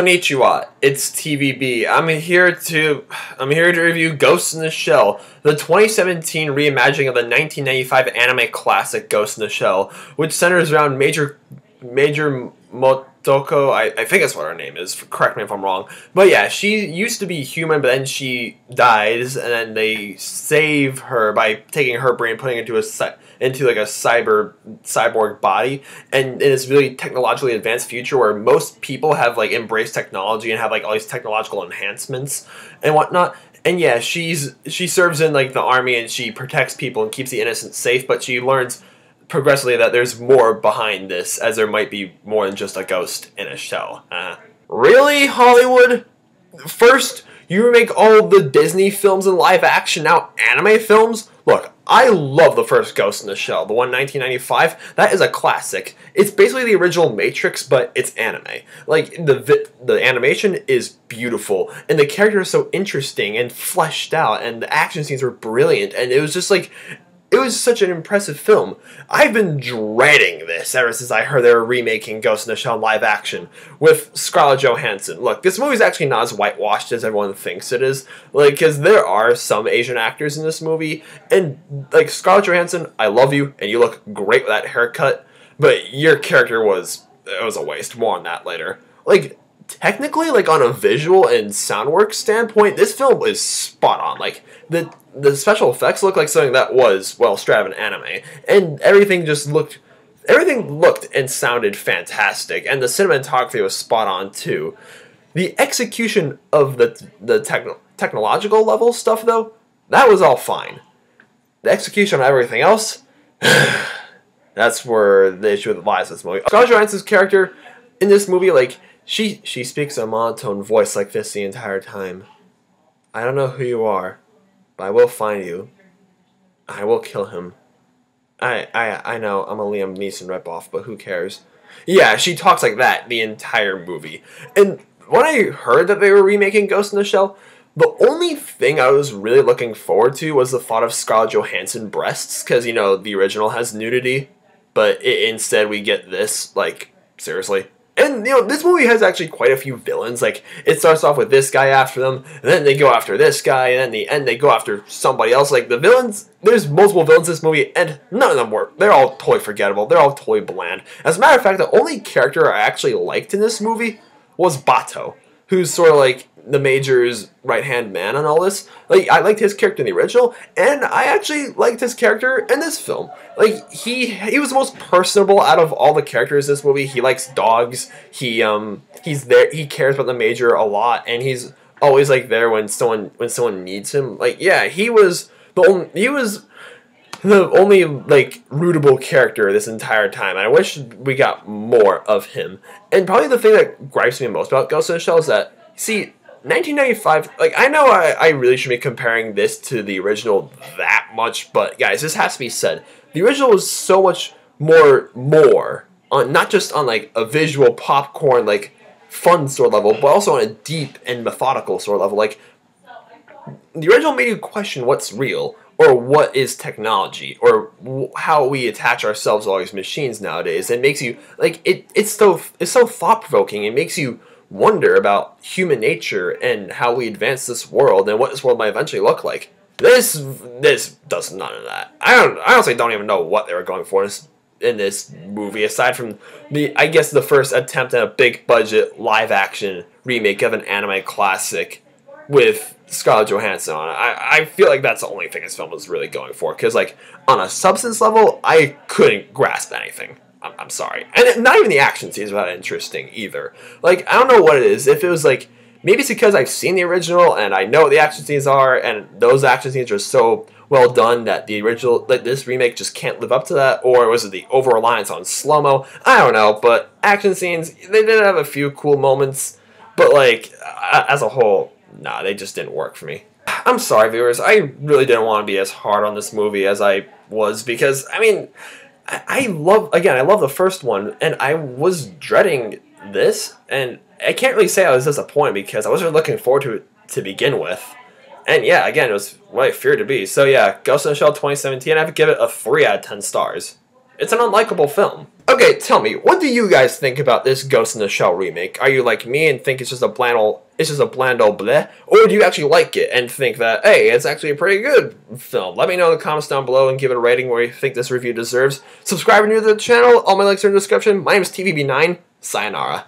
Konnichiwa, it's TVB. I'm here to review Ghost in the Shell, the 2017 reimagining of the 1995 anime classic Ghost in the Shell, which centers around Major Motoko. I think that's what her name is. Correct me if I'm wrong. But yeah, she used to be human, but then she dies, and then they save her by taking her brain, putting it into like a cyborg body, and in this really technologically advanced future where most people have like embraced technology and have like all these technological enhancements and whatnot. And yeah, she serves in like the army and she protects people and keeps the innocent safe, but she learns progressively that there's more behind this, as there might be more than just a ghost in a shell. Really, Hollywood? First, you remake all the Disney films in live action, now anime films? Look, I love the first Ghost in the Shell, the one 1995. That is a classic. It's basically the original Matrix, but it's anime. Like, the animation is beautiful, and the characters are so interesting and fleshed out, and the action scenes were brilliant, and it was just like... It was such an impressive film. I've been dreading this ever since I heard they were remaking Ghost in the Shell live action with Scarlett Johansson. Look, this movie's actually not as whitewashed as everyone thinks it is. Like, because there are some Asian actors in this movie, and like Scarlett Johansson, I love you, and you look great with that haircut, but your character was a waste. More on that later. Like, technically, like on a visual and sound work standpoint, this film is spot on. Like the special effects look like something that was well straight out of an anime, and everything looked and sounded fantastic, and the cinematography was spot on too. The execution of the technological level stuff though, that was all fine. The execution on everything else, that's where the issue lies with this movie. Scarlett Johansson's character in this movie, like, She speaks a monotone voice like this the entire time. I don't know who you are, but I will find you. I will kill him. I know, I'm a Liam Neeson ripoff, but who cares? Yeah, she talks like that the entire movie. And when I heard that they were remaking Ghost in the Shell, the only thing I was really looking forward to was the thought of Scarlett Johansson breasts, because, you know, the original has nudity, but instead we get this, like, seriously. And, you know, this movie has actually quite a few villains. Like, it starts off with this guy after them, and then they go after this guy, and then in the end they go after somebody else. Like, the villains, there's multiple villains in this movie, and none of them work. They're all totally forgettable. They're all totally bland. As a matter of fact, the only character I actually liked in this movie was Bato, who's sort of like the Major's right-hand man on all this. Like, I liked his character in the original, and I actually liked his character in this film. Like, he was the most personable out of all the characters in this movie. He likes dogs. He's there. He cares about the Major a lot, and he's always like there when someone needs him. Like, yeah, he was the only like rootable character this entire time. And I wish we got more of him. And probably the thing that gripes me most about Ghost in the Shell is that, see, 1995, like, I know I really shouldn't be comparing this to the original that much, but guys, this has to be said. The original was so much more on, not just on like a visual popcorn, like, fun sort of level, but also on a deep and methodical sort of level. Like, the original made you question what's real, or what is technology, or how we attach ourselves to all these machines nowadays. It makes you, like, it's so thought-provoking. It makes you wonder about human nature and how we advance this world and what this world might eventually look like. This does none of that. I honestly don't even know what they were going for in this movie, aside from I guess the first attempt at a big budget live action remake of an anime classic with Scarlett Johansson on it. I feel like that's the only thing this film was really going for, because, like, on a substance level, I couldn't grasp anything. I'm sorry. And not even the action scenes were that interesting either. Like, I don't know what it is. If it was like, maybe it's because I've seen the original and I know what the action scenes are, and those action scenes are so well done that the original, like, this remake just can't live up to that, or was it the over-reliance on slow-mo? I don't know, but action scenes, they did have a few cool moments, but, like, as a whole, nah, they just didn't work for me. I'm sorry, viewers. I really didn't want to be as hard on this movie as I was, because, I mean, I love the first one, and I was dreading this, and I can't really say I was disappointed because I wasn't looking forward to it to begin with. And yeah, again, it was what I feared it to be. So yeah, Ghost in the Shell 2017, I have to give it a 3 out of 10 stars. It's an unlikable film. Okay, tell me, what do you guys think about this Ghost in the Shell remake? Are you like me and think it's just a bland old bleh, or do you actually like it and think that, hey, it's actually a pretty good film? Let me know in the comments down below and give it a rating where you think this review deserves. Subscribe if you're new to the channel. All my links are in the description. My name is TVB9. Sayonara.